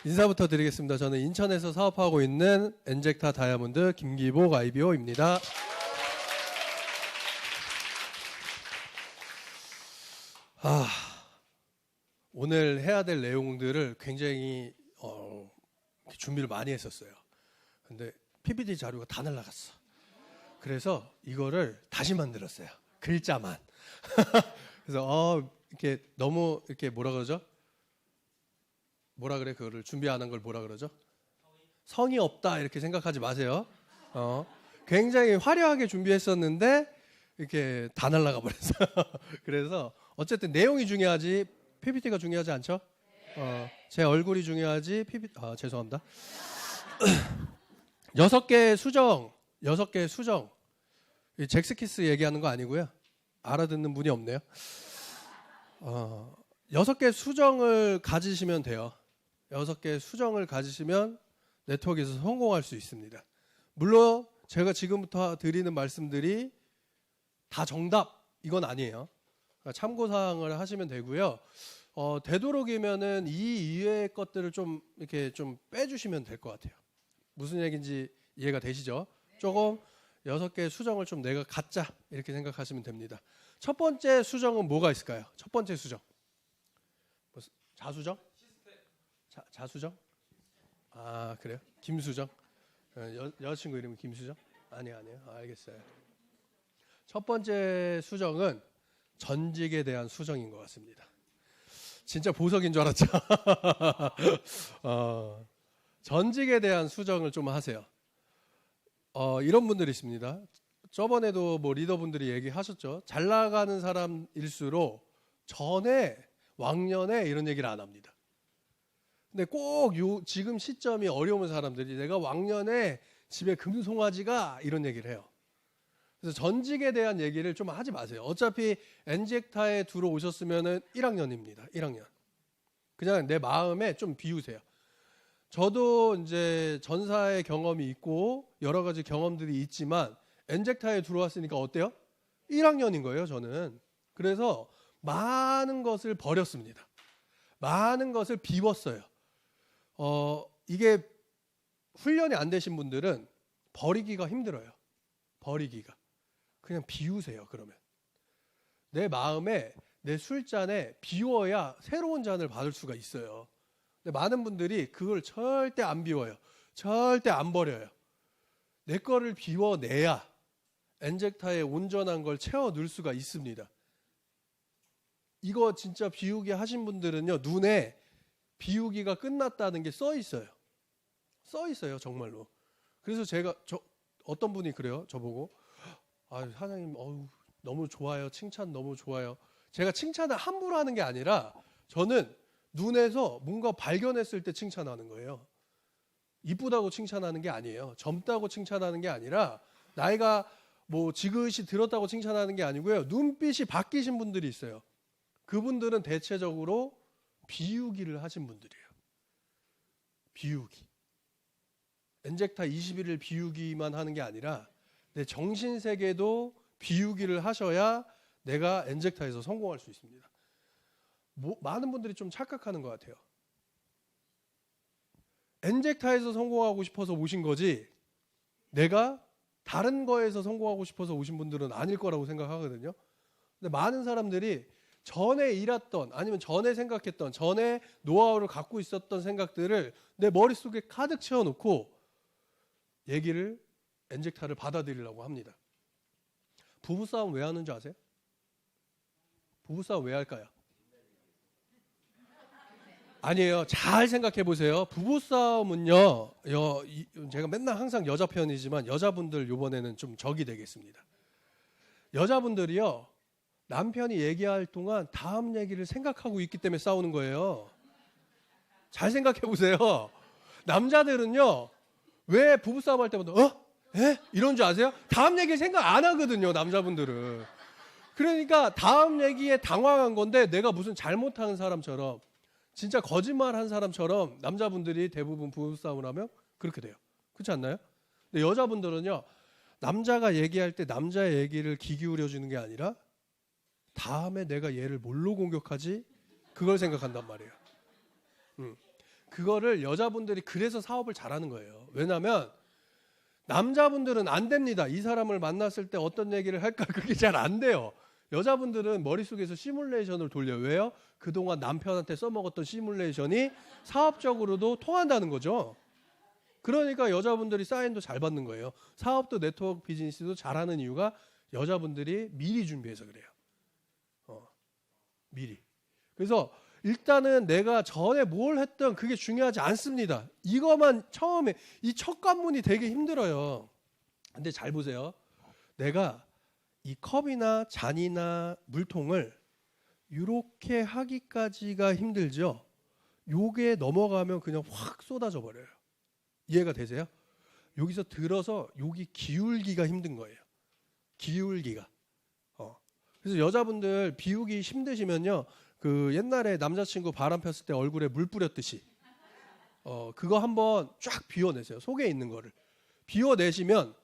인사부터 드리겠습니다. 저는 인천에서 사업하고 있는 엔젝타 다이아몬드 김기복 IBO입니다. 오늘 해야 될 내용들을 굉장히 준비를 많이 했었어요. 근데 PPT 자료가 다 날라갔어. 그래서 이거를 다시 만들었어요. 글자만. 그래서 이렇게 너무 이렇게 뭐라 그러죠? 뭐라 그래? 그거를 준비 안 한 걸 뭐라 그러죠? 성의 없다 이렇게 생각하지 마세요. 굉장히 화려하게 준비했었는데 이렇게 다 날라가 버렸어요. 그래서 어쨌든 내용이 중요하지 PPT가 중요하지 않죠? 제 얼굴이 중요하지 PPT 죄송합니다. 6개의 수정. 이 잭스키스 얘기하는 거 아니고요. 알아듣는 분이 없네요. 6개 수정을 가지시면 돼요. 6개 수정을 가지시면 네트워크에서 성공할 수 있습니다. 물론 제가 지금부터 드리는 말씀들이 다 정답 이건 아니에요. 참고사항을 하시면 되고요. 되도록이면은 이 이외의 것들을 좀 이렇게 좀 빼주시면 될 것 같아요. 무슨 얘기인지 이해가 되시죠? 조금 6개의 수정을 좀 내가 갖자 이렇게 생각하시면 됩니다. 첫 번째 수정은 뭐가 있을까요? 첫 번째 수정. 자수정? 자수정? 그래요? 김수정? 여자친구 이름이 김수정? 아니에요. 알겠어요. 첫 번째 수정은 전직에 대한 수정인 것 같습니다. 진짜 보석인 줄 알았죠? 전직에 대한 수정을 좀 하세요. 이런 분들이 있습니다. 저번에도 뭐 리더분들이 얘기하셨죠. 잘 나가는 사람일수록 왕년에 이런 얘기를 안 합니다. 근데 꼭 지금 시점이 어려운 사람들이 내가 왕년에 집에 금송아지가 이런 얘기를 해요. 그래서 전직에 대한 얘기를 좀 하지 마세요. 어차피 엔젝타에 들어오셨으면 1학년입니다. 1학년. 그냥 내 마음에 좀 비우세요. 저도 이제 전사의 경험이 있고 여러 가지 경험들이 있지만 엔젝타에 들어왔으니까 어때요? 1학년인 거예요, 저는. 그래서 많은 것을 버렸습니다. 많은 것을 비웠어요. 이게 훈련이 안 되신 분들은 버리기가 힘들어요. 버리기가. 그냥 비우세요, 그러면. 내 마음에, 내 술잔에 비워야 새로운 잔을 받을 수가 있어요. 근데 많은 분들이 그걸 절대 안 비워요. 절대 안 버려요. 내 거를 비워내야 엔젝타에 온전한 걸 채워 넣을 수가 있습니다. 이거 진짜 비우기 하신 분들은요, 눈에 비우기가 끝났다는 게 써 있어요. 써 있어요, 정말로. 그래서 어떤 분이 그래요, 저보고. 사장님, 너무 좋아요. 칭찬 너무 좋아요. 제가 칭찬을 함부로 하는 게 아니라 저는 눈에서 뭔가 발견했을 때 칭찬하는 거예요. 이쁘다고 칭찬하는 게 아니에요. 젊다고 칭찬하는 게 아니라 나이가 뭐 지긋이 들었다고 칭찬하는 게 아니고요. 눈빛이 바뀌신 분들이 있어요. 그분들은 대체적으로 비우기를 하신 분들이에요. 비우기. 엔젝타 21을 비우기만 하는 게 아니라 내 정신세계도 비우기를 하셔야 내가 엔젝타에서 성공할 수 있습니다. 많은 분들이 좀 착각하는 것 같아요. 엔젝타에서 성공하고 싶어서 오신 거지 내가 다른 거에서 성공하고 싶어서 오신 분들은 아닐 거라고 생각하거든요. 근데 많은 사람들이 전에 일했던 아니면 전에 생각했던 전에 노하우를 갖고 있었던 생각들을 내 머릿속에 가득 채워놓고 얘기를 엔젝타를 받아들이려고 합니다. 부부싸움 왜 하는 줄 아세요? 부부싸움 왜 할까요? 아니에요. 잘 생각해 보세요. 부부싸움은요. 제가 맨날 항상 여자 편이지만 여자분들 이번에는 좀 적이 되겠습니다. 여자분들이요. 남편이 얘기할 동안 다음 얘기를 생각하고 있기 때문에 싸우는 거예요. 잘 생각해 보세요. 남자들은요. 왜 부부싸움 할 때마다 이런 줄 아세요? 다음 얘기 생각 안 하거든요. 남자분들은. 그러니까 다음 얘기에 당황한 건데 내가 무슨 잘못하는 사람처럼 진짜 거짓말한 사람처럼 남자분들이 대부분 부부싸움을 하면 그렇게 돼요. 그렇지 않나요? 근데 여자분들은요. 남자가 얘기할 때 남자의 얘기를 귀 기울여 주는 게 아니라 다음에 내가 얘를 뭘로 공격하지? 그걸 생각한단 말이에요. 그거를 여자분들이 그래서 사업을 잘하는 거예요. 왜냐하면 남자분들은 안 됩니다. 이 사람을 만났을 때 어떤 얘기를 할까 그게 잘 안 돼요. 여자분들은 머릿속에서 시뮬레이션을 돌려요. 왜요? 그동안 남편한테 써먹었던 시뮬레이션이 사업적으로도 통한다는 거죠. 그러니까 여자분들이 사인도 잘 받는 거예요. 사업도 네트워크 비즈니스도 잘하는 이유가 여자분들이 미리 준비해서 그래요. 미리. 그래서 일단은 내가 전에 뭘 했던 그게 중요하지 않습니다. 이거만 처음에 이 첫 관문이 되게 힘들어요. 근데 잘 보세요. 내가 이 컵이나 잔이나 물통을 이렇게 하기까지가 힘들죠. 요게 넘어가면 그냥 확 쏟아져 버려요. 이해가 되세요? 여기서 들어서 여기 기울기가 힘든 거예요. 기울기가. 그래서 여자분들 비우기 힘드시면요. 그 옛날에 남자친구 바람 폈을 때 얼굴에 물 뿌렸듯이 그거 한번 쫙 비워내세요. 속에 있는 거를. 비워내시면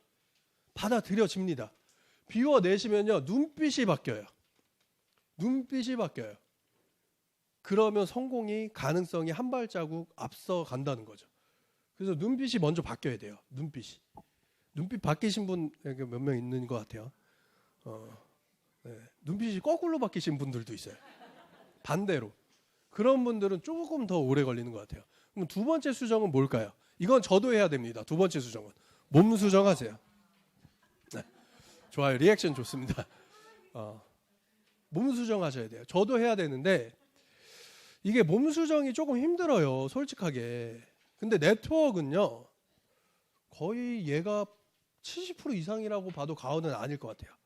받아들여집니다. 비워내시면요. 눈빛이 바뀌어요. 눈빛이 바뀌어요. 그러면 성공이 가능성이 한 발자국 앞서 간다는 거죠. 그래서 눈빛이 먼저 바뀌어야 돼요. 눈빛이. 눈빛 바뀌신 분 몇 명 있는 것 같아요. 네. 눈빛이 거꾸로 바뀌신 분들도 있어요. 반대로. 그런 분들은 조금 더 오래 걸리는 것 같아요. 그럼 두 번째 수정은 뭘까요? 이건 저도 해야 됩니다. 두 번째 수정은. 몸 수정하세요. 네. 좋아요. 리액션 좋습니다. 몸 수정하셔야 돼요. 저도 해야 되는데 이게 몸 수정이 조금 힘들어요. 솔직하게. 근데 네트워크는요. 거의 얘가 70% 이상이라고 봐도 과언은 아닐 것 같아요.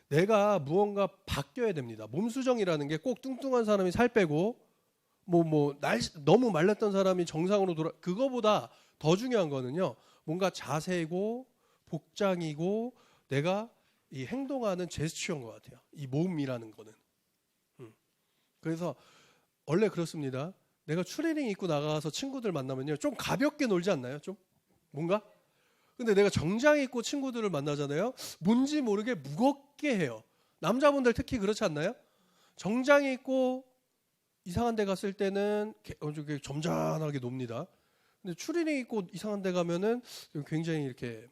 내가 무언가 바뀌어야 됩니다. 몸 수정이라는 게 꼭 뚱뚱한 사람이 살 빼고 너무 말랐던 사람이 정상으로 그거보다 더 중요한 거는요. 뭔가 자세고 복장이고 내가 이 행동하는 제스처인 것 같아요. 이 몸이라는 거는. 그래서 원래 그렇습니다. 내가 추리닝 입고 나가서 친구들 만나면요. 좀 가볍게 놀지 않나요? 좀 뭔가? 근데 내가 정장 입고 친구들을 만나잖아요. 뭔지 모르게 무겁게 해요. 남자분들 특히 그렇지 않나요? 정장 입고 이상한 데 갔을 때는 점잖하게 놉니다. 근데 추리닝 입고 이상한 데 가면은 굉장히 이렇게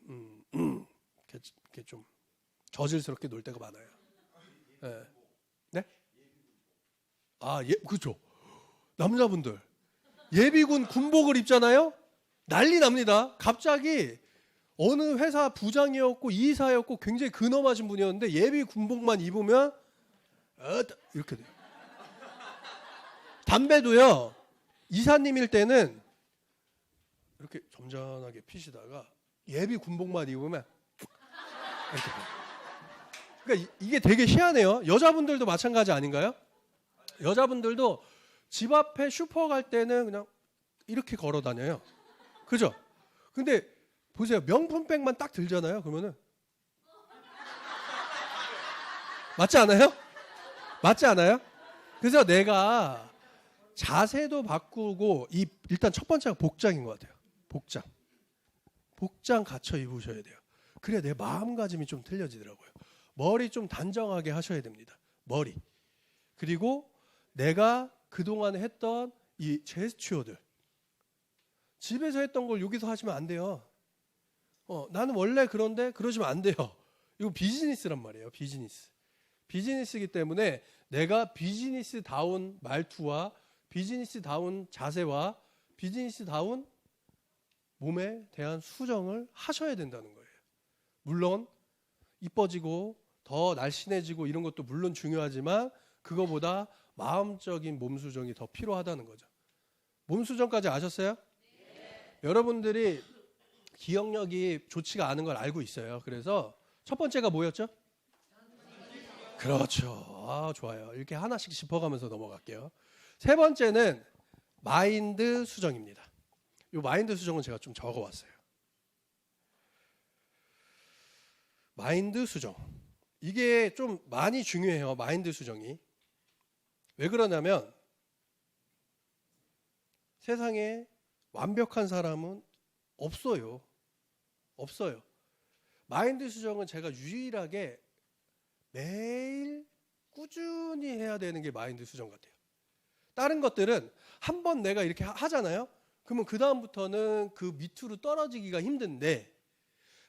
좀 저질스럽게 놀 때가 많아요. 네? 네? 그렇죠. 남자분들 예비군 군복을 입잖아요. 난리 납니다. 갑자기 어느 회사 부장이었고 이사였고 굉장히 근엄하신 분이었는데 예비 군복만 입으면 이렇게 돼요. 담배도요. 이사님일 때는 이렇게 점잖하게 피시다가 예비 군복만 입으면 이렇게 돼요. 그러니까 이게 되게 희한해요. 여자분들도 마찬가지 아닌가요? 여자분들도 집 앞에 슈퍼 갈 때는 그냥 이렇게 걸어 다녀요. 그죠? 근데 보세요. 명품백만 딱 들잖아요. 그러면은 맞지 않아요? 맞지 않아요? 그래서 내가 자세도 바꾸고 일단 첫 번째가 복장인 것 같아요. 복장 갖춰 입으셔야 돼요. 그래야 내 마음가짐이 좀 틀려지더라고요. 머리 좀 단정하게 하셔야 됩니다. 머리. 그리고 내가 그동안 했던 이 제스처들. 집에서 했던 걸 여기서 하시면 안 돼요. 나는 원래 그런데 그러시면 안 돼요. 이거 비즈니스란 말이에요. 비즈니스이기 때문에 내가 비즈니스다운 말투와 비즈니스다운 자세와 비즈니스다운 몸에 대한 수정을 하셔야 된다는 거예요. 물론 이뻐지고 더 날씬해지고 이런 것도 물론 중요하지만 그거보다 마음적인 몸 수정이 더 필요하다는 거죠. 몸 수정까지 아셨어요? 네. 여러분들이 기억력이 좋지가 않은 걸 알고 있어요. 그래서 첫 번째가 뭐였죠? 그렇죠. 좋아요. 이렇게 하나씩 짚어가면서 넘어갈게요. 세 번째는 마인드 수정입니다. 이 마인드 수정은 제가 좀 적어왔어요. 마인드 수정. 이게 좀 많이 중요해요. 마인드 수정이. 왜 그러냐면 세상에 완벽한 사람은 없어요. 마인드 수정은 제가 유일하게 매일 꾸준히 해야 되는 게 마인드 수정 같아요. 다른 것들은 한 번 내가 이렇게 하잖아요. 그러면 그 다음부터는 그 밑으로 떨어지기가 힘든데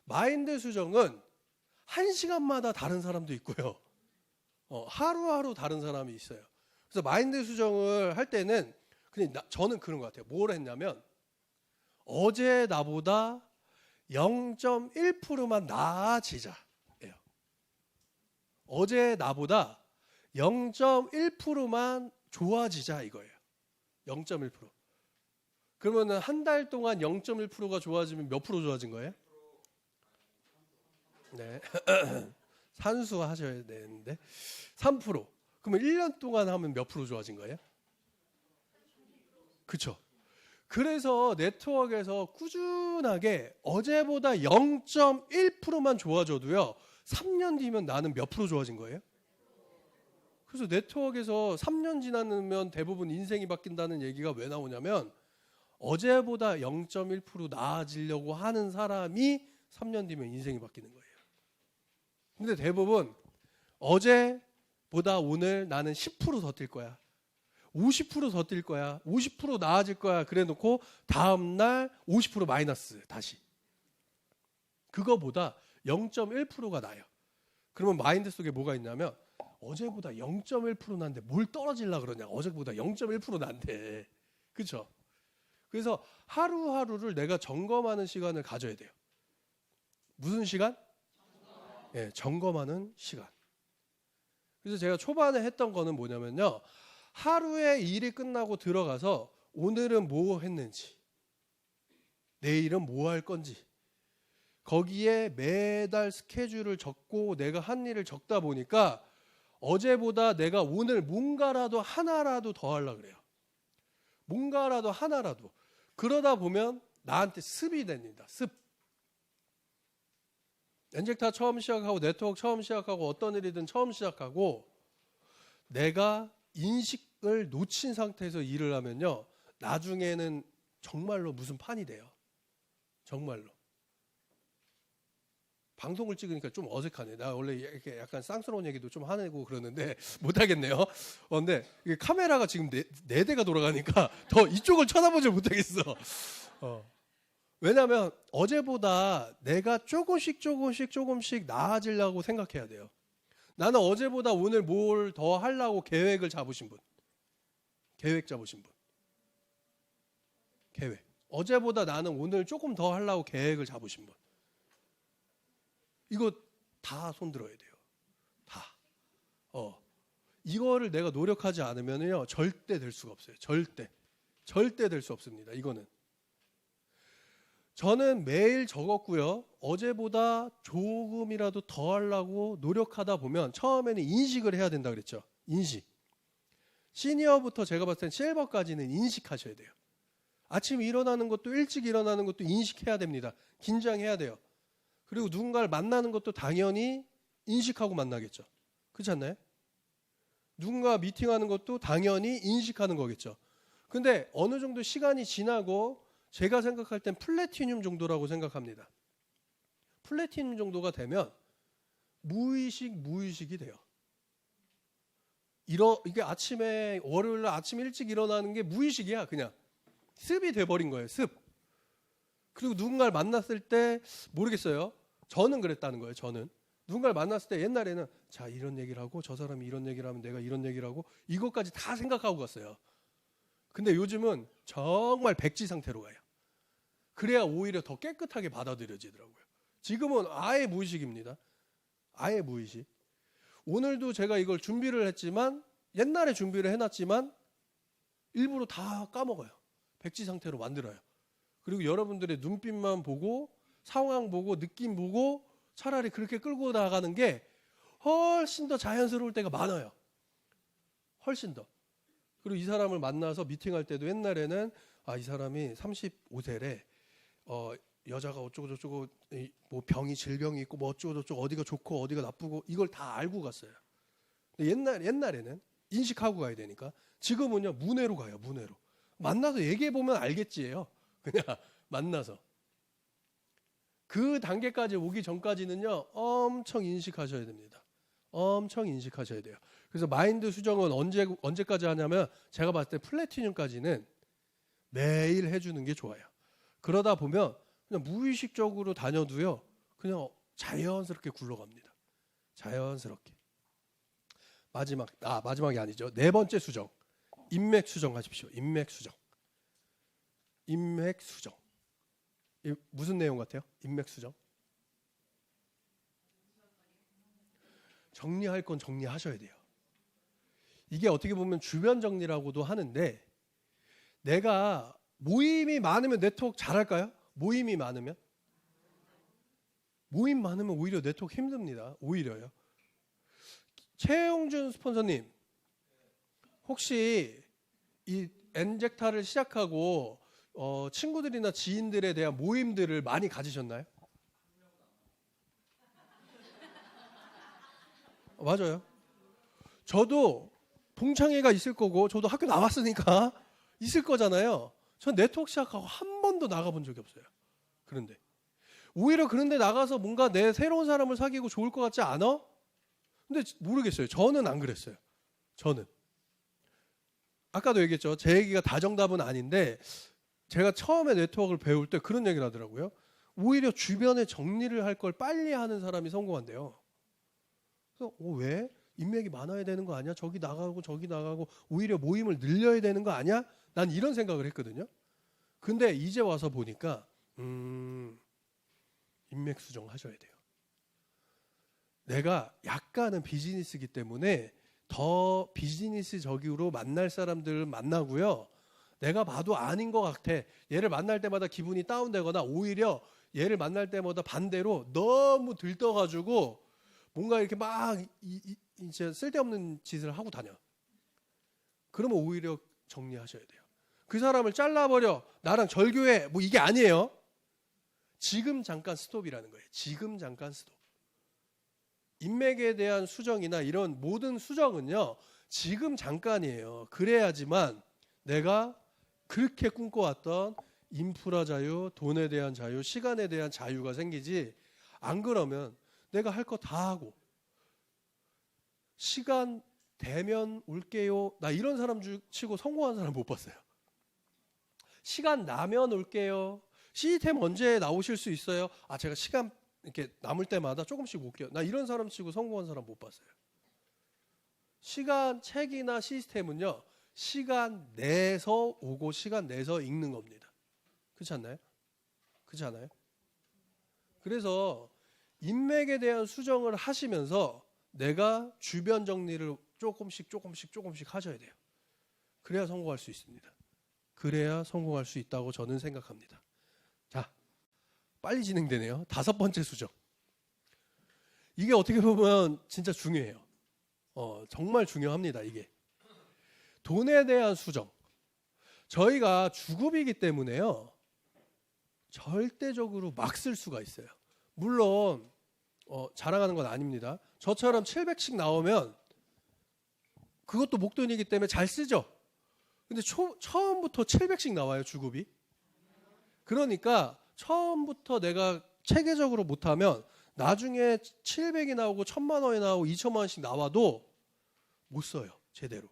마인드 수정은 1시간마다 다른 사람도 있고요. 하루하루 다른 사람이 있어요. 그래서 마인드 수정을 할 때는 그냥 저는 그런 것 같아요. 뭘 했냐면 어제 나보다 0.1%만 나아지자예요. 어제 나보다 0.1%만 좋아지자 이거예요. 0.1%. 그러면은 한 달 동안 0.1%가 좋아지면 몇 프로 좋아진 거예요? 네. 산수 하셔야 되는데 3%. 그러면 1년 동안 하면 몇 프로 좋아진 거예요? 그렇죠. 그래서 네트워크에서 꾸준하게 어제보다 0.1%만 좋아져도요. 3년 뒤면 나는 몇 프로 좋아진 거예요? 그래서 네트워크에서 3년 지나면 대부분 인생이 바뀐다는 얘기가 왜 나오냐면 어제보다 0.1% 나아지려고 하는 사람이 3년 뒤면 인생이 바뀌는 거예요. 근데 대부분 어제보다 오늘 나는 10% 더 뛸 거야. 50% 더 뛸 거야. 50% 나아질 거야. 그래 놓고 다음날 50% 마이너스 다시. 그거보다 0.1%가 나요. 그러면 마인드 속에 뭐가 있냐면 어제보다 0.1% 난데 뭘 떨어지려고 그러냐. 어제보다 0.1% 난데. 그렇죠? 그래서 하루하루를 내가 점검하는 시간을 가져야 돼요. 무슨 시간? 예, 점검하는 시간. 그래서 제가 초반에 했던 거는 뭐냐면요. 하루에 일이 끝나고 들어가서 오늘은 뭐 했는지, 내일은 뭐 할 건지, 거기에 매달 스케줄을 적고 내가 한 일을 적다 보니까 어제보다 내가 오늘 뭔가라도 하나라도 더 하려고 그래요. 뭔가라도 하나라도. 그러다 보면 나한테 습이 됩니다. 습. 엔젝타 처음 시작하고 네트워크 처음 시작하고 어떤 일이든 처음 시작하고 내가 인식을 놓친 상태에서 일을 하면요. 나중에는 정말로 무슨 판이 돼요. 정말로. 방송을 찍으니까 좀 어색하네. 나 원래 이렇게 약간 쌍스러운 얘기도 좀 하고 그러는데 못하겠네요. 근데 이게 카메라가 지금 네 대가 돌아가니까 더 이쪽을 쳐다보지 못하겠어. 왜냐하면 어제보다 내가 조금씩 나아지려고 생각해야 돼요. 나는 어제보다 오늘 뭘 더 하려고 계획을 잡으신 분. 계획 잡으신 분. 계획. 어제보다 나는 오늘 조금 더 하려고 계획을 잡으신 분. 이거 다 손들어야 돼요. 다. 이거를 내가 노력하지 않으면요. 절대 될 수가 없어요. 절대. 절대 될 수 없습니다. 이거는. 저는 매일 적었고요. 어제보다 조금이라도 더 하려고 노력하다 보면 처음에는 인식을 해야 된다 그랬죠. 인식. 시니어부터 제가 봤을 땐 실버까지는 인식하셔야 돼요. 아침에 일어나는 것도 일찍 일어나는 것도 인식해야 됩니다. 긴장해야 돼요. 그리고 누군가를 만나는 것도 당연히 인식하고 만나겠죠. 그렇지 않나요? 누군가 미팅하는 것도 당연히 인식하는 거겠죠. 근데 어느 정도 시간이 지나고 제가 생각할 땐 플래티늄 정도라고 생각합니다. 플래티늄 정도가 되면 무의식이 돼요. 이게 아침에 월요일 날 아침 일찍 일어나는 게 무의식이야. 그냥 습이 돼버린 거예요. 습. 그리고 누군가를 만났을 때 모르겠어요. 저는 그랬다는 거예요. 저는 누군가를 만났을 때 옛날에는 자 이런 얘기를 하고 저 사람이 이런 얘기를 하면 내가 이런 얘기를 하고 이것까지 다 생각하고 갔어요. 근데 요즘은 정말 백지 상태로 가요. 그래야 오히려 더 깨끗하게 받아들여지더라고요. 지금은 아예 무의식입니다. 아예 무의식. 오늘도 제가 이걸 준비를 했지만 옛날에 준비를 해놨지만 일부러 다 까먹어요. 백지 상태로 만들어요. 그리고 여러분들의 눈빛만 보고 상황 보고 느낌 보고 차라리 그렇게 끌고 나가는 게 훨씬 더 자연스러울 때가 많아요. 훨씬 더. 그리고 이 사람을 만나서 미팅할 때도 옛날에는 이 사람이 35세래. 여자가 어쩌고저쩌고 뭐 병이 질병이 있고 뭐 어쩌고저쩌고 어디가 좋고 어디가 나쁘고 이걸 다 알고 갔어요. 옛날에는 인식하고 가야 되니까 지금은요 문해로 가요. 문해로. 만나서 얘기해 보면 알겠지예요. 그냥 만나서. 그 단계까지 오기 전까지는요 엄청 인식하셔야 됩니다. 엄청 인식하셔야 돼요. 그래서 마인드 수정은 언제까지 하냐면 제가 봤을 때 플래티늄까지는 매일 해주는 게 좋아요. 그러다 보면 그냥 무의식적으로 다녀도요. 그냥 자연스럽게 굴러갑니다. 자연스럽게. 마지막이 아니죠. 네 번째 수정. 인맥 수정하십시오. 인맥 수정. 인맥 수정. 이 무슨 내용 같아요? 인맥 수정. 정리할 건 정리하셔야 돼요. 이게 어떻게 보면 주변 정리라고도 하는데 내가 모임이 많으면 네트워크 잘할까요? 모임이 많으면? 모임 많으면 오히려 네트워크 힘듭니다. 오히려요. 최용준 스폰서님 혹시 이 엔젝타를 시작하고 친구들이나 지인들에 대한 모임들을 많이 가지셨나요? 맞아요. 저도 동창회가 있을 거고 저도 학교 나왔으니까 있을 거잖아요. 전 네트워크 시작하고 한 번도 나가본 적이 없어요. 그런데 오히려 그런데 나가서 뭔가 내 새로운 사람을 사귀고 좋을 것 같지 않아? 근데 모르겠어요. 저는 안 그랬어요. 저는 아까도 얘기했죠. 제 얘기가 다 정답은 아닌데 제가 처음에 네트워크를 배울 때 그런 얘기를 하더라고요. 오히려 주변에 정리를 할 걸 빨리 하는 사람이 성공한대요. 그래서 왜? 인맥이 많아야 되는 거 아니야? 저기 나가고 저기 나가고 오히려 모임을 늘려야 되는 거 아니야? 난 이런 생각을 했거든요. 근데 이제 와서 보니까 인맥 수정 하셔야 돼요. 내가 약간은 비즈니스이기 때문에 더 비즈니스적으로 만날 사람들을 만나고요. 내가 봐도 아닌 것 같아. 얘를 만날 때마다 기분이 다운되거나 오히려 얘를 만날 때마다 반대로 너무 들떠가지고 뭔가 이렇게 막 이제 쓸데없는 짓을 하고 다녀. 그러면 오히려 정리하셔야 돼요. 그 사람을 잘라버려. 나랑 절교해. 뭐 이게 아니에요. 지금 잠깐 스톱이라는 거예요. 지금 잠깐 스톱. 인맥에 대한 수정이나 이런 모든 수정은요. 지금 잠깐이에요. 그래야지만 내가 그렇게 꿈꿔왔던 인프라 자유, 돈에 대한 자유, 시간에 대한 자유가 생기지. 안 그러면 내가 할 거 다 하고 시간 되면 올게요. 나 이런 사람 치고 성공한 사람 못 봤어요. 시간 나면 올게요. 시스템 언제 나오실 수 있어요? 제가 시간 이렇게 남을 때마다 조금씩 올게요. 나 이런 사람 치고 성공한 사람 못 봤어요. 시간 책이나 시스템은요. 시간 내서 오고 시간 내서 읽는 겁니다. 그렇지 않나요? 그렇지 않아요? 그래서 인맥에 대한 수정을 하시면서 내가 주변 정리를 조금씩 하셔야 돼요. 그래야 성공할 수 있습니다. 그래야 성공할 수 있다고 저는 생각합니다. 자, 빨리 진행되네요. 5번째 수정. 이게 어떻게 보면 진짜 중요해요. 정말 중요합니다. 이게. 돈에 대한 수정. 저희가 주급이기 때문에요. 절대적으로 막 쓸 수가 있어요. 물론 자랑하는 건 아닙니다. 저처럼 700씩 나오면 그것도 목돈이기 때문에 잘 쓰죠. 근데 처음부터 700씩 나와요. 주급이. 그러니까 처음부터 내가 체계적으로 못하면 나중에 700이 나오고 1000만 원이 나오고 2천만 원씩 나와도 못 써요. 제대로.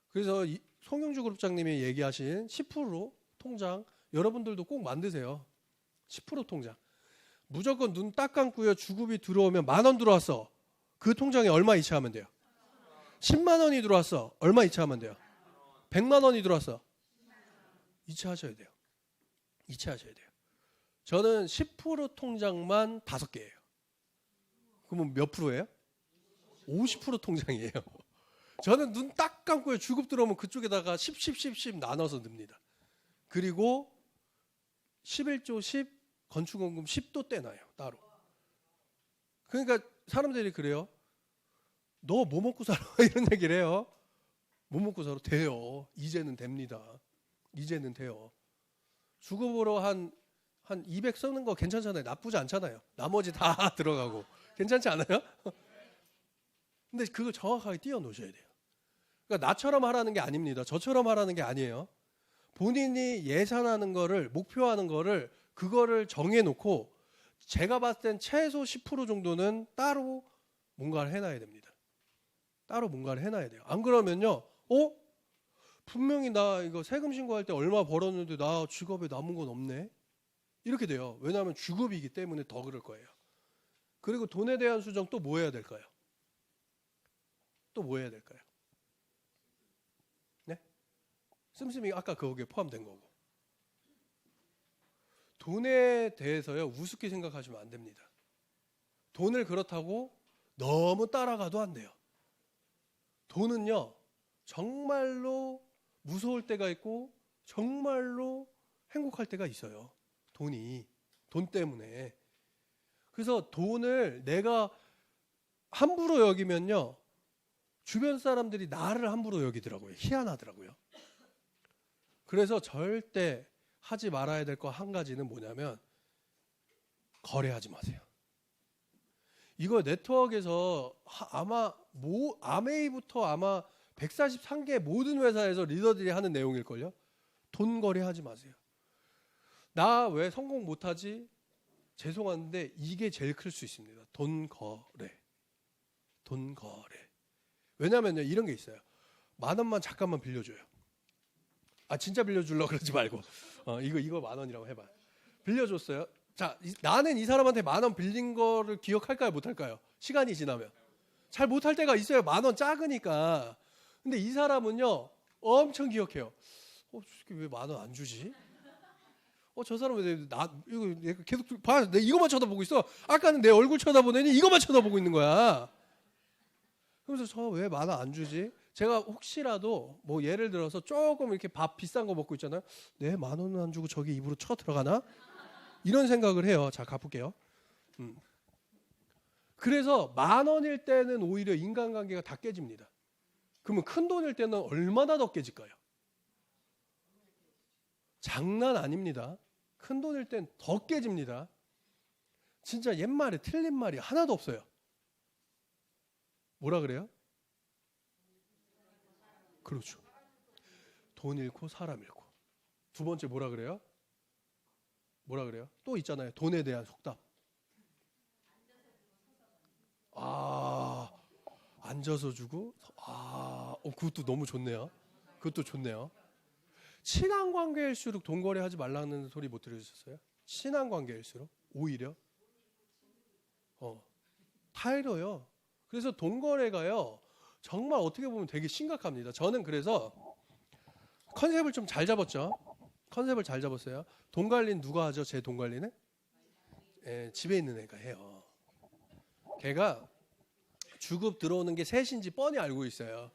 그래서 송영주 그룹장님이 얘기하신 10% 통장 여러분들도 꼭 만드세요. 10% 통장. 무조건 눈 딱 감고요. 주급이 들어오면 10,000원 들어왔어. 그 통장에 얼마 이체하면 돼요? 10만 원이 들어왔어. 얼마 이체하면 돼요? 100만 원이 들어왔어. 이체하셔야 돼요. 이체하셔야 돼요. 저는 10% 통장만 5개예요. 그러면 몇 프로예요? 50% 통장이에요. 저는 눈 딱 감고요. 주급 들어오면 그쪽에다가 10 나눠서 넣습니다. 그리고 11조 10 건축원금 10도 떼놔요. 따로. 그러니까 사람들이 그래요. 너 뭐 먹고 살아? 이런 얘기를 해요. 뭐 먹고 살아? 돼요. 이제는 됩니다. 이제는 돼요. 주급으로 한 200 쓰는 거 괜찮잖아요. 나쁘지 않잖아요. 나머지 다 들어가고. 괜찮지 않아요? 근데 그거 정확하게 띄워놓으셔야 돼요. 그러니까 나처럼 하라는 게 아닙니다. 저처럼 하라는 게 아니에요. 본인이 예산하는 거를 목표하는 거를 그거를 정해놓고 제가 봤을 땐 최소 10% 정도는 따로 뭔가를 해놔야 됩니다. 따로 뭔가를 해놔야 돼요. 안 그러면요, 분명히 나 이거 세금 신고할 때 얼마 벌었는데 나 직업에 남은 건 없네. 이렇게 돼요. 왜냐하면 주급이기 때문에 더 그럴 거예요. 그리고 돈에 대한 수정 또 뭐 해야 될까요? 또 뭐 해야 될까요? 네? 씀씀이 아까 거기에 포함된 거고. 돈에 대해서요, 우습게 생각하시면 안 됩니다. 돈을 그렇다고 너무 따라가도 안 돼요. 돈은요, 정말로 무서울 때가 있고 정말로 행복할 때가 있어요. 돈 때문에. 그래서 돈을 내가 함부로 여기면요, 주변 사람들이 나를 함부로 여기더라고요. 희한하더라고요. 그래서 절대 하지 말아야 될 거 한 가지는 뭐냐면, 거래하지 마세요. 이거 네트워크에서 아메이부터 아마 143개 모든 회사에서 리더들이 하는 내용일걸요. 돈 거래하지 마세요. 나 왜 성공 못하지? 죄송한데 이게 제일 클 수 있습니다. 돈 거래. 왜냐면요, 이런 게 있어요. 10,000원만 잠깐만 빌려줘요. 진짜 빌려주려고 그러지 말고 이거 10,000원이라고 해봐. 빌려줬어요. 자, 나는 이 사람한테 10,000원 빌린 거를 기억할까요, 못할까요? 시간이 지나면 잘 못할 때가 있어요. 10,000원 작으니까. 근데 이 사람은요, 엄청 기억해요. 왜 10,000원 안 주지? 저 사람은 이거 계속 봐. 내가 이거만 쳐다보고 있어. 아까는 내 얼굴 쳐다보더니 이거만 쳐다보고 있는 거야. 그래서 저 왜 10,000원 안 주지? 제가 혹시라도 뭐 예를 들어서 조금 이렇게 밥 비싼 거 먹고 있잖아요. 내 10,000원은 안 주고 저기 입으로 쳐 들어가나? 이런 생각을 해요. 자, 가볼게요. 그래서 10,000원일 때는 오히려 인간관계가 다 깨집니다. 그러면 큰 돈일 때는 얼마나 더 깨질까요? 장난 아닙니다. 큰 돈일 땐 더 깨집니다. 진짜 옛말에 틀린 말이 하나도 없어요. 뭐라 그래요? 그렇죠. 돈 잃고 사람 잃고. 두 번째 뭐라 그래요? 또 있잖아요. 돈에 대한 속담. 앉아서 주고. 그것도 너무 좋네요. 친한 관계일수록 돈 거래하지 말라는 소리 못 들으셨어요? 친한 관계일수록 오히려 타이러요. 그래서 돈 거래가요, 정말 어떻게 보면 되게 심각합니다. 저는 그래서 컨셉을 좀 잘 잡았죠. 돈 관리는 누가 하죠? 제 돈 관리는? 집에 있는 애가 해요. 걔가 주급 들어오는 게 3시인지 뻔히 알고 있어요.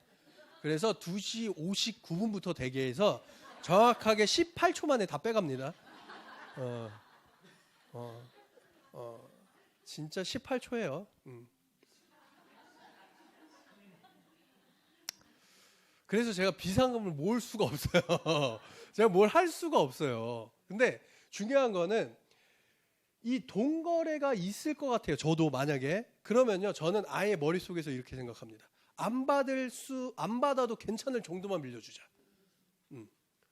그래서 2시 59분부터 대기해서 정확하게 18초 만에 다 빼갑니다. 진짜 18초예요. 그래서 제가 비상금을 모을 수가 없어요. 제가 뭘 할 수가 없어요. 근데 중요한 거는 이 돈 거래가 있을 것 같아요. 저도 만약에 그러면요, 저는 아예 머릿속에서 이렇게 생각합니다. 안 받아도 괜찮을 정도만 빌려주자.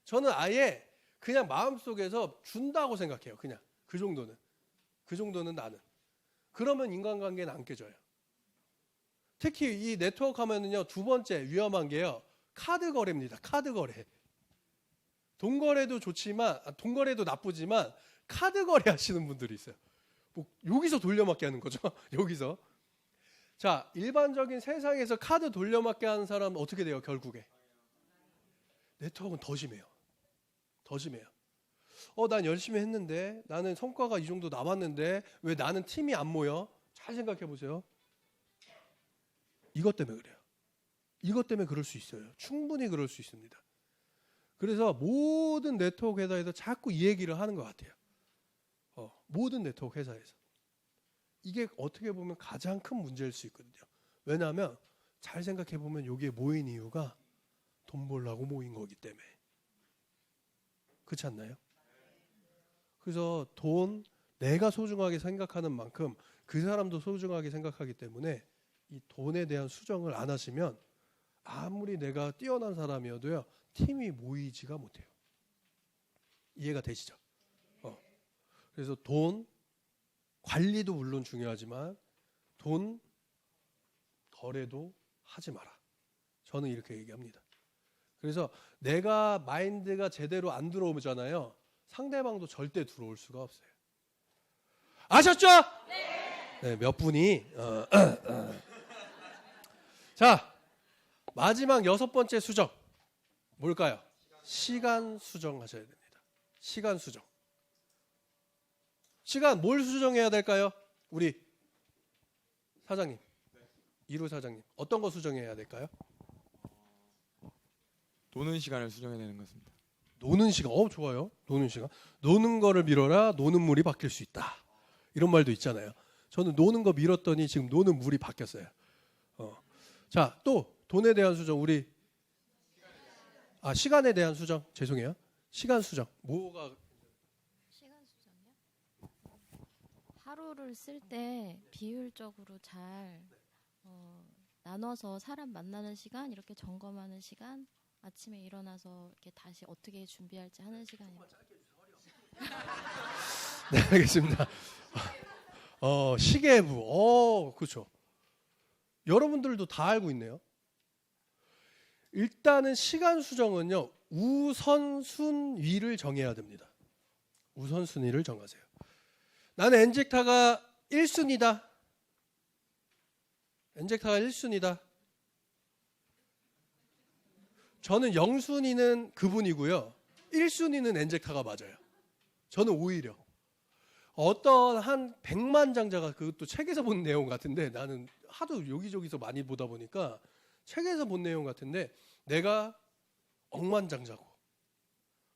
저는 아예 그냥 마음속에서 준다고 생각해요. 그냥 그 정도는 나는. 그러면 인간관계는 안 깨져요. 특히 이 네트워크 하면은요, 두 번째 위험한 게요, 카드 거래입니다. 카드 거래. 돈 거래도 좋지만, 돈 거래도 나쁘지만 카드 거래 하시는 분들이 있어요. 뭐 여기서 돌려막기 하는 거죠. 여기서. 자, 일반적인 세상에서 카드 돌려막기 하는 사람은 어떻게 돼요? 결국에 네트워크는 더 심해요. 난 열심히 했는데, 나는 성과가 이 정도 남았는데 왜 나는 팀이 안 모여? 잘 생각해 보세요. 이것 때문에 그래요. 이것 때문에 그럴 수 있어요. 충분히 그럴 수 있습니다. 그래서 모든 네트워크 회사에서 자꾸 이 얘기를 하는 것 같아요. 모든 네트워크 회사에서. 이게 어떻게 보면 가장 큰 문제일 수 있거든요. 왜냐하면 잘 생각해 보면 여기에 모인 이유가 돈 벌려고 모인 거기 때문에. 그렇지 않나요? 그래서 내가 소중하게 생각하는 만큼 그 사람도 소중하게 생각하기 때문에 이 돈에 대한 수정을 안 하시면 아무리 내가 뛰어난 사람이어도요, 팀이 모이지가 못해요. 이해가 되시죠? 그래서 돈 관리도 물론 중요하지만 돈 거래도 하지 마라. 저는 이렇게 얘기합니다. 그래서 내가 마인드가 제대로 안 들어오잖아요. 상대방도 절대 들어올 수가 없어요. 아셨죠? 네, 몇 분이 자, 마지막 6번째 수정 뭘까요? 시간 수정하셔야 됩니다. 시간 수정. 시간 뭘 수정해야 될까요? 우리 사장님, 이루 사장님, 어떤 거 수정해야 될까요? 노는 시간을 수정해야 되는 것입니다. 노는 시간, 좋아요. 노는 시간. 노는 거를 밀어라 노는 물이 바뀔 수 있다. 이런 말도 있잖아요. 저는 노는 거 밀었더니 지금 노는 물이 바뀌었어요. 자, 또 돈에 대한 수정, 우리 시간에 대한 수정, 죄송해요. 시간 수정, 뭐가? 시간 수정이요? 하루를 쓸 때 비율적으로 잘 나눠서 사람 만나는 시간, 이렇게 점검하는 시간, 아침에 일어나서 이렇게 다시 어떻게 준비할지 하는 시간이요. 네, 알겠습니다. 시계부, 그렇죠. 여러분들도 다 알고 있네요. 일단은 시간 수정은요, 우선순위를 정해야 됩니다. 우선순위를 정하세요. 나는 엔젝타가 1순위다. 엔젝타가 1순위다. 저는 0순위는 그분이고요. 1순위는 엔젝타가 맞아요. 저는 오히려 어떤 한 백만장자가, 그것도 책에서 본 내용 같은데, 나는 하도 여기저기서 많이 보다 보니까 책에서 본 내용 같은데, 내가 억만장자고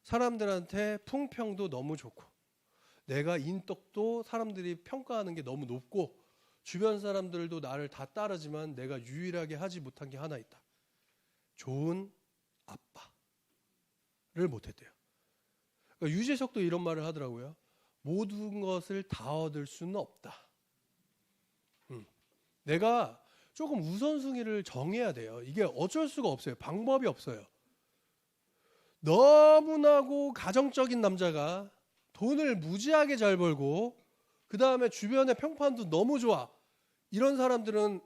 사람들한테 풍평도 너무 좋고 내가 인덕도 사람들이 평가하는 게 너무 높고 주변 사람들도 나를 다 따르지만 내가 유일하게 하지 못한 게 하나 있다. 좋은 아빠를 못했대요. 그러니까 유재석도 이런 말을 하더라고요. 모든 것을 다 얻을 수는 없다. 내가 조금 우선순위를 정해야 돼요. 이게 어쩔 수가 없어요. 방법이 없어요. 너무나고 가정적인 남자가 돈을 무지하게 잘 벌고 그 다음에 주변의 평판도 너무 좋아. 이런 사람들은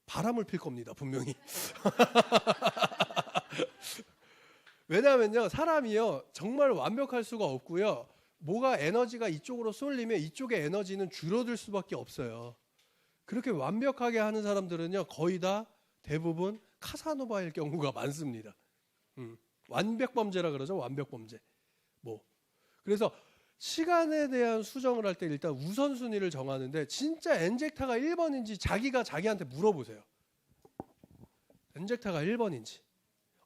바람을 필 겁니다. 분명히. 왜냐하면요. 사람이요. 정말 완벽할 수가 없고요. 뭐가 에너지가 이쪽으로 쏠리면 이쪽의 에너지는 줄어들 수밖에 없어요. 그렇게 완벽하게 하는 사람들은요. 거의 다 대부분 카사노바일 경우가 많습니다. 완벽범죄라 그러죠. 완벽범죄. 그래서 시간에 대한 수정을 할 때 일단 우선순위를 정하는데, 진짜 엔젝타가 1번인지 자기가 자기한테 물어보세요. 엔젝타가 1번인지.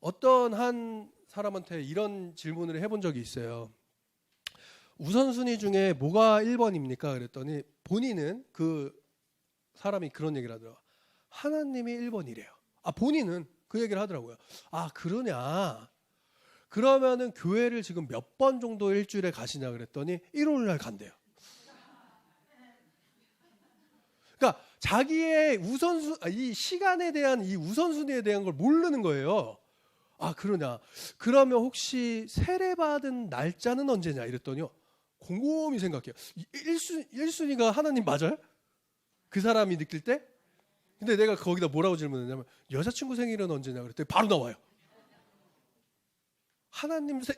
어떤 한 사람한테 이런 질문을 해본 적이 있어요. 우선순위 중에 뭐가 1번입니까? 그랬더니 본인은, 그 사람이 그런 얘기를 하더라고요. 하나님이 1번이래요. 본인은 그 얘기를 하더라고요. 그러냐. 그러면은 교회를 지금 몇 번 정도 일주일에 가시냐 그랬더니 일요일 날 간대요. 그러니까 자기의 이 시간에 대한, 이 우선순위에 대한 걸 모르는 거예요. 그러냐. 그러면 혹시 세례받은 날짜는 언제냐 이랬더니요. 곰곰이 생각해요. 1순위가 하나님 맞아요? 그 사람이 느낄 때? 근데 내가 거기다 뭐라고 질문했냐면 여자친구 생일은 언제냐 그랬더니 바로 나와요. 하나님한테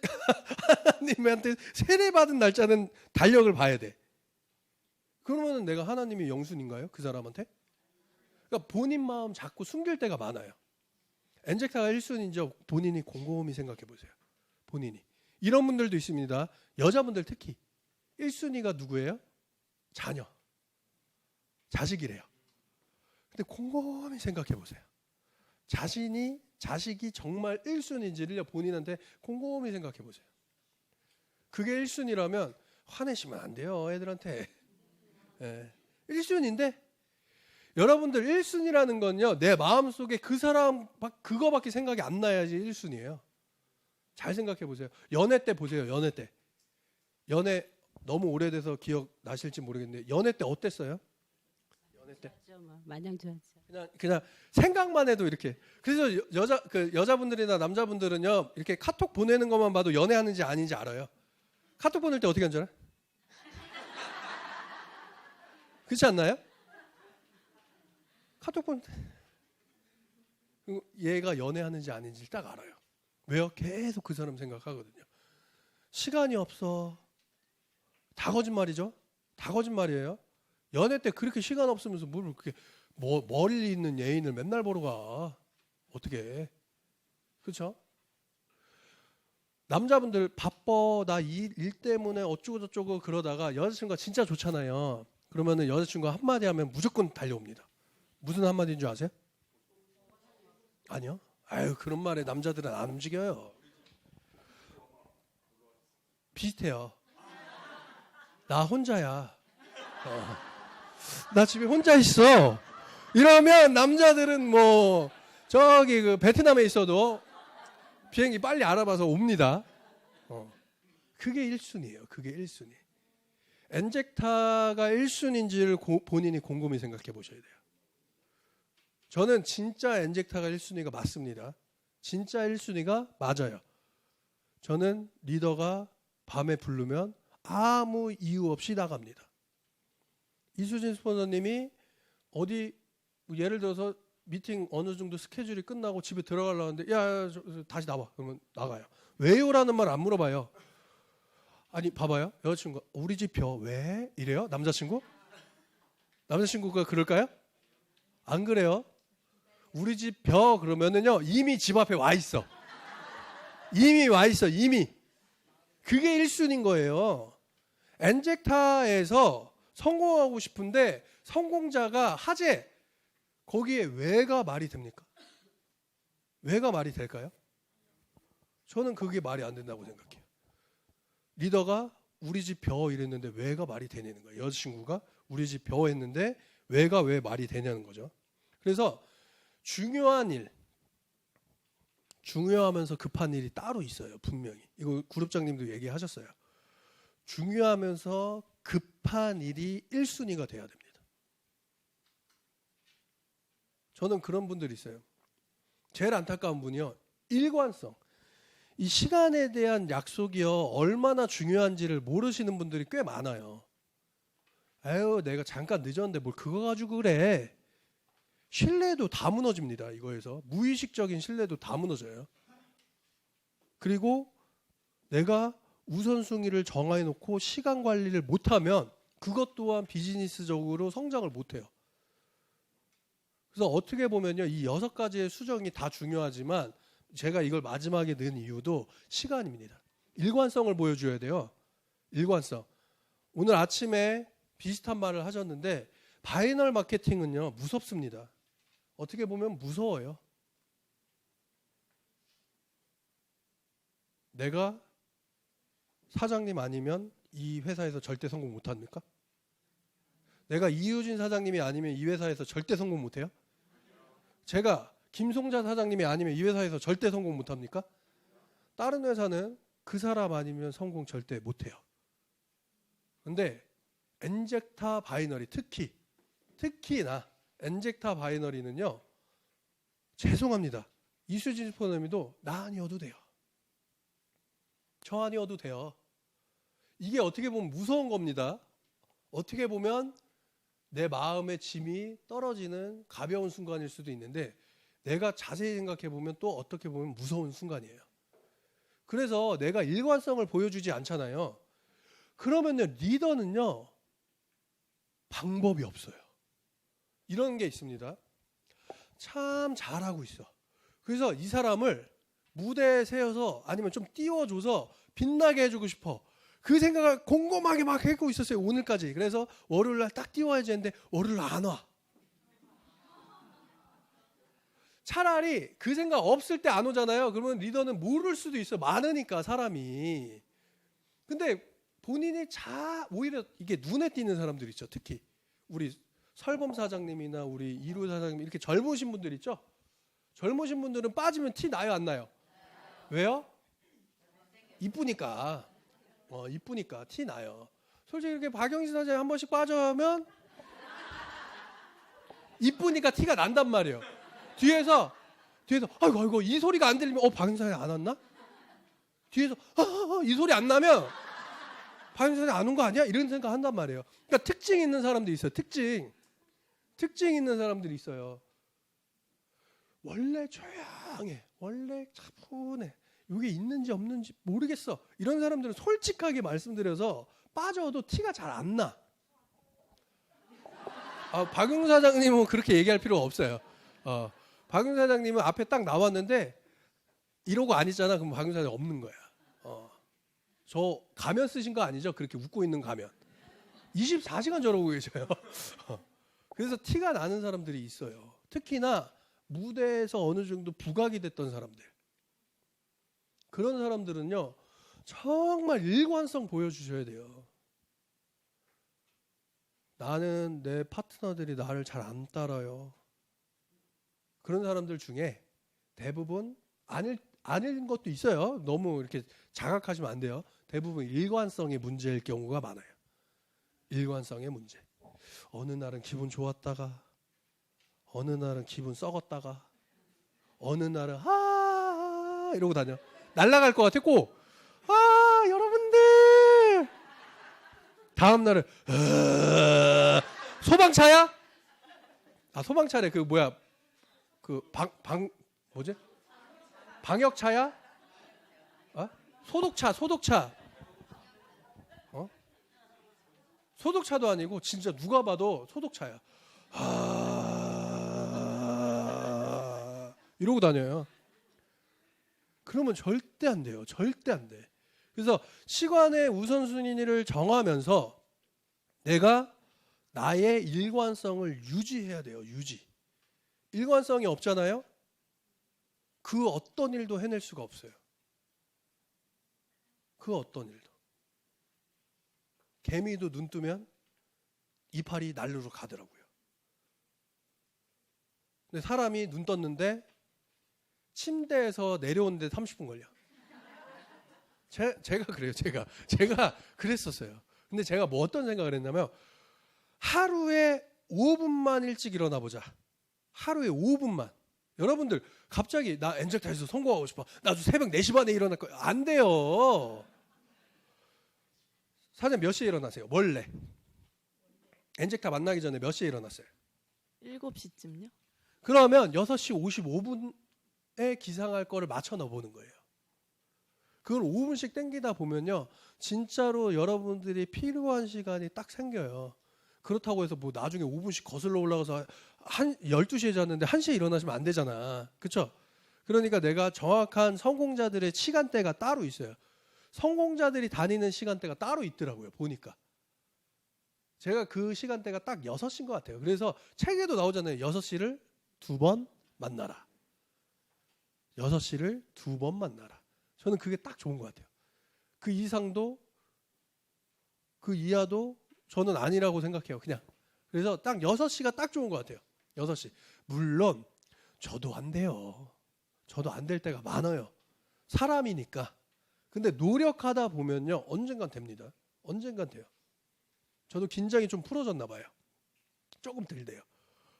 세례받은 날짜는 달력을 봐야 돼. 그러면 내가 하나님이 영순인가요? 그 사람한테? 그러니까 본인 마음 자꾸 숨길 때가 많아요. 엔젝타가 1순위인지 본인이 곰곰이 생각해 보세요. 본인이. 이런 분들도 있습니다. 여자분들 특히. 1순위가 누구예요? 자녀. 자식이래요. 근데 곰곰이 생각해 보세요. 자식이 정말 1순위인지를 본인한테 곰곰이 생각해 보세요. 그게 1순위라면 화내시면 안 돼요, 애들한테. 1순위인데 여러분들 1순위라는 건요, 내 마음속에 그 사람 그거밖에 생각이 안 나야지 1순위예요. 잘 생각해 보세요. 연애 때 보세요. 연애 때. 연애 너무 오래돼서 기억 나실지 모르겠는데 연애 때 어땠어요? 연애 때. 마냥 좋았죠. 그냥 생각만 해도 이렇게. 그래서 여자분들이나 남자분들은요, 이렇게 카톡 보내는 것만 봐도 연애하는지 아닌지 알아요. 카톡 보낼 때 어떻게 하는 줄 알아요? 그렇지 않나요? 카톡 보낼 때 그리고 얘가 연애하는지 아닌지 딱 알아요. 왜요? 계속 그 사람 생각하거든요. 시간이 없어. 다 거짓말이죠. 다 거짓말이에요. 연애 때 그렇게 시간 없으면서 뭘 그렇게 멀리 있는 애인을 맨날 보러 가. 어떻게 해. 그렇죠? 남자분들 바빠 나 일 때문에 어쩌고 저쩌고 그러다가 여자친구가 진짜 좋잖아요. 그러면은 여자친구가 한마디 하면 무조건 달려옵니다. 무슨 한마디인 줄 아세요? 아니요. 아유 그런 말에 남자들은 안 움직여요. 비슷해요. 나 혼자야. 나 집에 혼자 있어. 이러면 남자들은 뭐 저기 그 베트남에 있어도 비행기 빨리 알아봐서 옵니다. 그게 1순위예요. 그게 1순위. 엔젝타가 1순위인지를 본인이 곰곰이 생각해 보셔야 돼요. 저는 진짜 엔젝타가 1순위가 맞습니다. 진짜 1순위가 맞아요. 저는 리더가 밤에 부르면 아무 이유 없이 나갑니다. 이수진 스폰서님이 어디 예를 들어서 미팅 어느 정도 스케줄이 끝나고 집에 들어가려는데 야, 다시 나와. 그러면 나가요. 왜요라는 말 안 물어봐요. 아니 봐봐요. 여자친구가 우리 집 벼. 왜? 이래요? 남자친구? 남자친구가 그럴까요? 안 그래요. 우리 집 벼 그러면은요 이미 집 앞에 와 있어. 이미 와 있어. 이미. 그게 1순위인 거예요. 엔젝타에서 성공하고 싶은데 성공자가 하재 거기에 왜가 말이 됩니까? 왜가 말이 될까요? 저는 그게 말이 안 된다고 생각해요. 리더가 우리 집 벼 이랬는데 왜가 말이 되냐는 거예요. 여자친구가 우리 집 벼 했는데 왜가 왜 말이 되냐는 거죠. 그래서 중요한 일, 중요하면서 급한 일이 따로 있어요. 분명히. 이거 그룹장님도 얘기하셨어요. 중요하면서 급한 일이 1순위가 돼야 됩니다. 저는 그런 분들이 있어요. 제일 안타까운 분이요. 일관성. 이 시간에 대한 약속이요. 얼마나 중요한지를 모르시는 분들이 꽤 많아요. 아유 내가 잠깐 늦었는데 뭘 그거 가지고 그래. 신뢰도 다 무너집니다. 이거에서. 무의식적인 신뢰도 다 무너져요. 그리고 내가 우선순위를 정해놓고 시간 관리를 못하면 그것 또한 비즈니스적으로 성장을 못해요. 그래서 어떻게 보면요. 이 6가지의 수정이 다 중요하지만 제가 이걸 마지막에 넣은 이유도 시간입니다. 일관성을 보여줘야 돼요. 일관성. 오늘 아침에 비슷한 말을 하셨는데 바이널 마케팅은요. 무섭습니다. 어떻게 보면 무서워요. 내가 사장님 아니면 이 회사에서 절대 성공 못합니까? 내가 이유진 사장님이 아니면 이 회사에서 절대 성공 못해요? 제가 김송자 사장님이 아니면 이 회사에서 절대 성공 못합니까? 다른 회사는 그 사람 아니면 성공 절대 못해요. 근데 엔젝타 바이너리 특히나 엔젝타 바이너리는요. 죄송합니다. 이수진 스포너님도 나 아니어도 돼요. 저 아니어도 돼요. 이게 어떻게 보면 무서운 겁니다. 어떻게 보면 내 마음의 짐이 떨어지는 가벼운 순간일 수도 있는데 내가 자세히 생각해 보면 또 어떻게 보면 무서운 순간이에요. 그래서 내가 일관성을 보여주지 않잖아요. 그러면요 리더는요 방법이 없어요. 이런 게 있습니다. 참 잘하고 있어. 그래서 이 사람을 무대에 세워서 아니면 좀 띄워줘서 빛나게 해주고 싶어. 그 생각을 곰곰하게 막 하고 있었어요. 오늘까지. 그래서 월요일날 딱 띄워야지 했는데 월요일날 안 와. 차라리 그 생각 없을 때 안 오잖아요. 그러면 리더는 모를 수도 있어. 많으니까 사람이. 근데 본인이 오히려 이게 눈에 띄는 사람들 있죠. 특히 우리 설범 사장님이나 우리 이루 사장님 이렇게 젊으신 분들 있죠. 젊으신 분들은 빠지면 티 나요 안 나요? 왜요? 이쁘니까. 이쁘니까 티 나요. 솔직히 이렇게 박영진 사장님 한 번씩 빠져면 이쁘니까 티가 난단 말이에요. 뒤에서 아이고 이 소리가 안 들리면 박영진 사장님 안 왔나? 뒤에서 이 소리 안 나면 박영진 사장님 안 온 거 아니야? 이런 생각 한단 말이에요. 그러니까 특징 있는 사람들이 있어요. 특징 있는 사람들이 있어요. 원래 조용해. 원래 차분해. 이게 있는지 없는지 모르겠어. 이런 사람들은 솔직하게 말씀드려서 빠져도 티가 잘 안 나. 박용 사장님은 그렇게 얘기할 필요가 없어요. 박용 사장님은 앞에 딱 나왔는데 이러고 아니잖아. 그럼 박용 사장님 없는 거야. 저 가면 쓰신 거 아니죠? 그렇게 웃고 있는 가면. 24시간 저러고 계셔요. 그래서 티가 나는 사람들이 있어요. 특히나 무대에서 어느 정도 부각이 됐던 사람들. 그런 사람들은요. 정말 일관성 보여주셔야 돼요. 나는 내 파트너들이 나를 잘 안 따라요. 그런 사람들 중에 대부분 아닌 것도 있어요. 너무 이렇게 자각하시면 안 돼요. 대부분 일관성의 문제일 경우가 많아요. 일관성의 문제. 어느 날은 기분 좋았다가 어느 날은 기분 썩었다가 어느 날은 이러고 다녀. 날아갈 것 같아 꼭. 여러분들 다음 날은 소방차야? 소방차래. 그 뭐야? 그 뭐지? 방역차야? 소독차. 소독차도 아니고 진짜 누가 봐도 소독차야. 이러고 다녀요. 그러면 절대 안 돼요. 절대 안 돼. 그래서 시간의 우선순위를 정하면서 내가 나의 일관성을 유지해야 돼요. 유지. 일관성이 없잖아요. 그 어떤 일도 해낼 수가 없어요. 그 어떤 일도. 개미도 눈 뜨면 이파리 날르러 가더라고요. 근데 사람이 눈 떴는데 침대에서 내려오는데 30분 걸려. 제가 그래요. 제가 그랬었어요. 근데 제가 뭐 어떤 생각을 했냐면 하루에 5분만 일찍 일어나 보자. 하루에 5분만. 여러분들 갑자기 나 엔젝타에서 성공하고 싶어. 나도 새벽 4시 반에 일어날 거야. 안 돼요. 사장님 몇 시에 일어나세요? 원래. 엔젝타 만나기 전에 몇 시에 일어났어요? 7시쯤요? 그러면 6시 55분에 기상할 거를 맞춰 넣어보는 거예요. 그걸 5분씩 땡기다 보면요. 진짜로 여러분들이 필요한 시간이 딱 생겨요. 그렇다고 해서 뭐 나중에 5분씩 거슬러 올라가서 12시에 잤는데 1시에 일어나시면 안 되잖아. 그렇죠? 그러니까 내가 정확한 성공자들의 시간대가 따로 있어요. 성공자들이 다니는 시간대가 따로 있더라고요. 보니까. 제가 그 시간대가 딱 6시인 것 같아요. 그래서 책에도 나오잖아요. 6시를 2번 만나라. 6시를 2번 만나라. 저는 그게 딱 좋은 것 같아요. 그 이상도 그 이하도 저는 아니라고 생각해요. 그냥. 그래서 딱 6시가 딱 좋은 것 같아요. 6시. 물론 저도 안 돼요. 저도 안 될 때가 많아요. 사람이니까. 근데 노력하다 보면요. 언젠간 됩니다. 언젠간 돼요. 저도 긴장이 좀 풀어졌나 봐요. 조금 덜 돼요.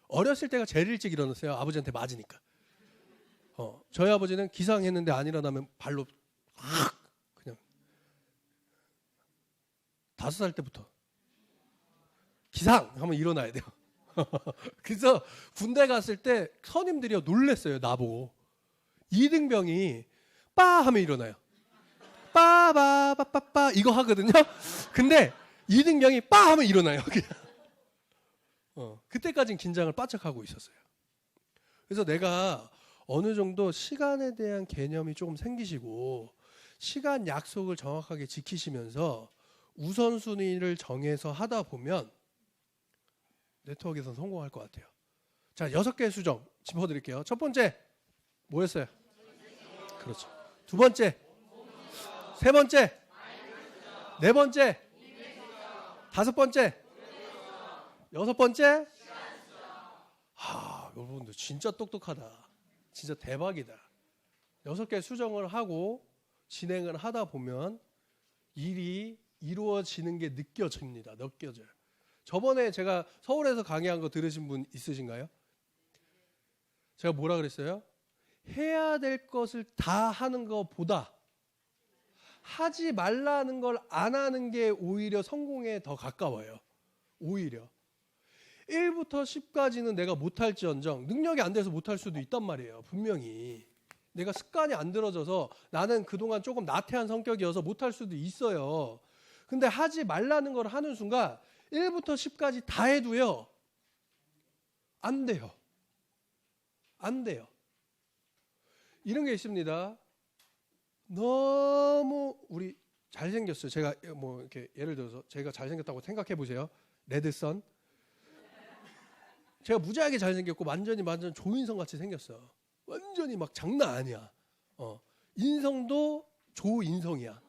어렸을 때가 제일 일찍 일어났어요. 아버지한테 맞으니까. 저희 아버지는 기상했는데 안 일어나면 발로 그냥 5살 때부터 기상 하면 일어나야 돼요. 그래서 군대 갔을 때 선임들이 놀랬어요. 나보고. 이등병이 빠 하면 일어나요. 빠바빠빠빠 이거 하거든요. 근데 이등병이 빠 하면 일어나요. 그때까지는 긴장을 바짝 하고 있었어요. 그래서 내가 어느 정도 시간에 대한 개념이 조금 생기시고 시간 약속을 정확하게 지키시면서 우선순위를 정해서 하다 보면 네트워크에서 성공할 것 같아요. 자, 6개의 수정 짚어드릴게요. 첫 번째 뭐였어요? 그렇죠. 두 번째, 세 번째, 네 번째, 다섯 번째, 여섯 번째. 여러분들 진짜 똑똑하다. 진짜 대박이다. 6개 수정을 하고 진행을 하다 보면 일이 이루어지는 게 느껴집니다. 느껴져요. 저번에 제가 서울에서 강의한 거 들으신 분 있으신가요? 제가 뭐라 그랬어요? 해야 될 것을 다 하는 것보다 하지 말라는 걸 안 하는 게 오히려 성공에 더 가까워요. 오히려. 1부터 10까지는 내가 못할지언정 능력이 안 돼서 못할 수도 있단 말이에요. 분명히. 내가 습관이 안 들어져서 나는 그동안 조금 나태한 성격이어서 못할 수도 있어요. 근데 하지 말라는 걸 하는 순간 1부터 10까지 다 해도요. 안 돼요. 안 돼요. 이런 게 있습니다. 너무 우리 잘생겼어요. 제가 뭐 이렇게 예를 들어서 제가 잘생겼다고 생각해 보세요. 레드선. 제가 무지하게 잘생겼고 완전 조인성 같이 생겼어. 완전히 막 장난 아니야. 인성도 조인성이야.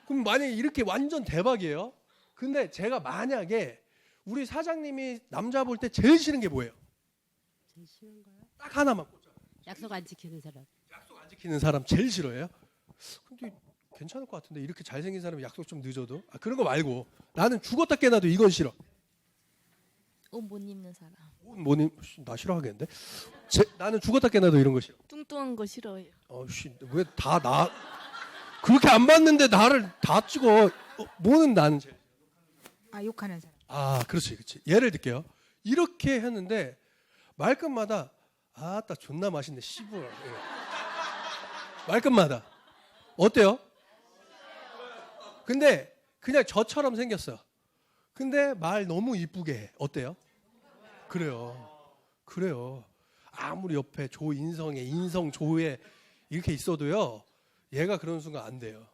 그럼 만약에 이렇게 완전 대박이에요. 근데 제가 만약에 우리 사장님이 남자 볼 때 제일 싫은 게 뭐예요? 제일 싫은 거요? 딱 하나만 꽂아. 약속 안 지키는 사람. 약속 안 지키는 사람 제일 싫어해요? 근데 괜찮을 것 같은데 이렇게 잘생긴 사람이 약속 좀 늦어도 그런 거 말고 나는 죽었다 깨나도 이건 싫어. 옷 못 입는 사람. 뭐니 나 싫어하겠는데? 나는 죽었다 깨나도 이런 거 싫어. 뚱뚱한 거 싫어해요. 왜 다 나 그렇게 안 봤는데 나를 다 찍어? 뭐는 나는 제일. 욕하는 사람. 그렇지. 예를 들게요. 이렇게 했는데 말끝마다 딱 존나 맛있네 씨부라. 말끝마다 어때요? 근데 그냥 저처럼 생겼어. 근데 말 너무 이쁘게 해. 어때요? 그래요. 아무리 옆에 조인성에 인성 조에 이렇게 있어도요. 얘가 그런 순간 안 돼요.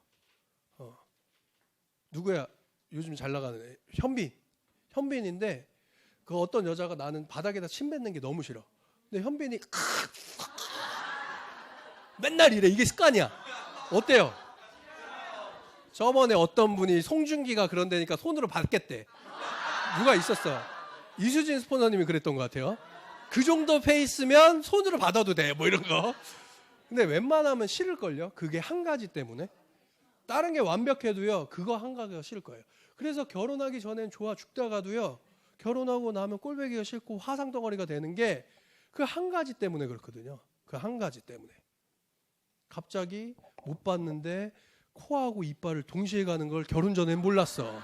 누구야? 요즘 잘 나가는 애. 현빈인데 그 어떤 여자가 나는 바닥에다 침 뱉는 게 너무 싫어. 근데 현빈이 맨날 이래. 이게 습관이야. 어때요? 저번에 어떤 분이 송중기가 그런다니까 손으로 받겠대. 누가 있었어. 이수진 스포너님이 그랬던 것 같아요. 그 정도 페이스면 손으로 받아도 돼. 뭐 이런 거. 근데 웬만하면 싫을걸요. 그게 한 가지 때문에. 다른 게 완벽해도요. 그거 한 가지가 싫을 거예요. 그래서 결혼하기 전엔 좋아 죽다가도요. 결혼하고 나면 꼴보기가 싫고 화상덩어리가 되는 게 그 한 가지 때문에 그렇거든요. 그 한 가지 때문에. 갑자기 못 봤는데 코하고 이빨을 동시에 가는 걸 결혼 전엔 몰랐어.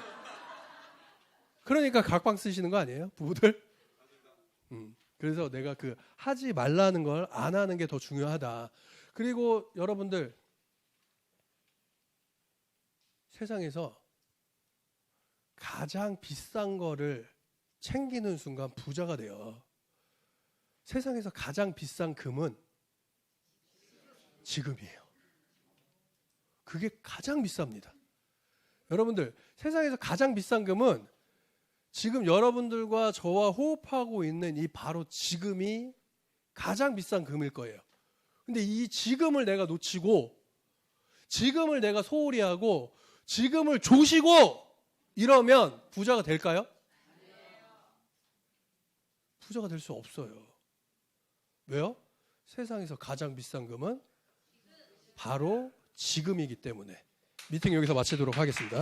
그러니까 각방 쓰시는 거 아니에요? 부부들? 그래서 내가 하지 말라는 걸 안 하는 게 더 중요하다. 그리고 여러분들 세상에서 가장 비싼 거를 챙기는 순간 부자가 돼요. 세상에서 가장 비싼 금은 지금이에요. 그게 가장 비쌉니다. 여러분들 세상에서 가장 비싼 금은 지금 여러분들과 저와 호흡하고 있는 이 바로 지금이 가장 비싼 금일 거예요. 근데 이 지금을 내가 놓치고 지금을 내가 소홀히 하고 지금을 조시고 이러면 부자가 될까요? 부자가 될 수 없어요. 왜요? 세상에서 가장 비싼 금은 바로 지금이기 때문에. 미팅 여기서 마치도록 하겠습니다.